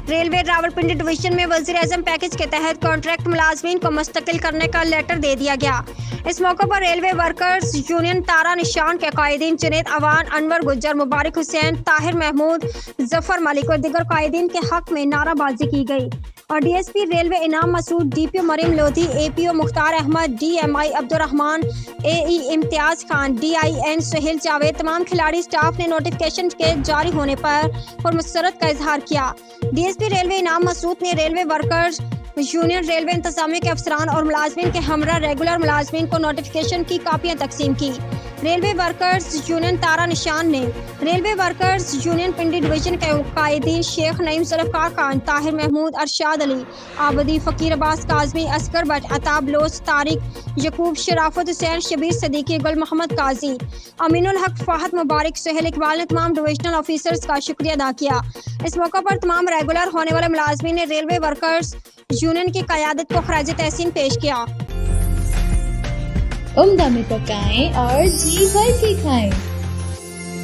Railway Rawalpindi division میں وزیر اعظم package کے تحت کانٹریکٹ ملازمین کو مستقل کرنے کا لیٹر دے دیا گیا۔ اس موقع پر ریلوے ورکرز یونین تارا نشان کے قائدین جنید اوان، انور گجر، مبارک حسین، طاہر محمود، ظفر ملک اور دیگر قائدین کے حق میں نعرہ بازی کی گئی اور D S P railway Inam Masood, D P O Maryam Lodhi, A P O Mukhtar Ahmed, D M I Abdul Rahman, A E Imtiaz Khan, D I N Sohail Javed, تمام کھلاڑی اسٹاف نے نوٹیفکیشن کے جاری ہونے پر پرمسرت کا اظہار کیا۔ D S P railway Inam مسعود نے ریلوے ورکرز یونین ریلوے انتظامیہ کے افسران اور ملازمین کے ہمراہ ریگولر ملازمین کو نوٹیفکیشن کی کاپیاں تقسیم کی۔ ریلوے ورکرز یونین تارا نشان نے railway workers union Pindi division کے قائدین شیخ نعیم ذوالفقار خان، طاہر محمود، ارشاد علی آبدی، فقیر عباس کاظمی، اصغر بٹ، عطا بلوچ، طارق یعقوب، شرافت حسین، شبیر صدیقی، گل محمد قاضی، امین الحق، فہد مبارک، سہیل اقبال نے تمام ڈویژنل آفیسرز کا شکریہ ادا کیا۔ اس موقع پر تمام ریگولر ہونے والے ملازمین نے ریلوے ورکرز یونین کی قیادت کو خراج تحسین پیش کیا۔ عمدہ میں پکائیں اور جی بھر کے کھائیں۔